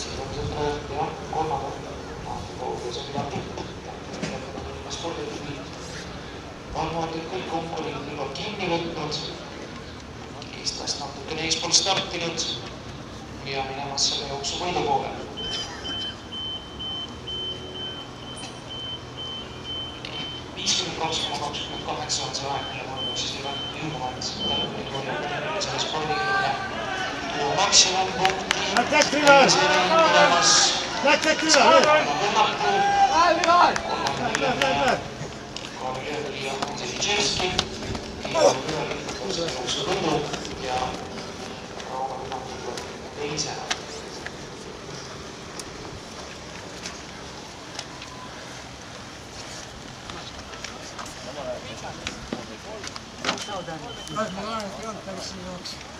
siin on seda jah, kolmanda maantee see midagi spordiliit arvavad, et kõik konkurendid juba kinni võtnud, Eestast natukene eespool startinud ja minemas selle jooksu võidu poole. 52,28 on see aeg, mille mul siis jõudumad selle spordiline tuua maksimumpunkti. ja teisena. Ma olen, et ei olnud päris nii jooks.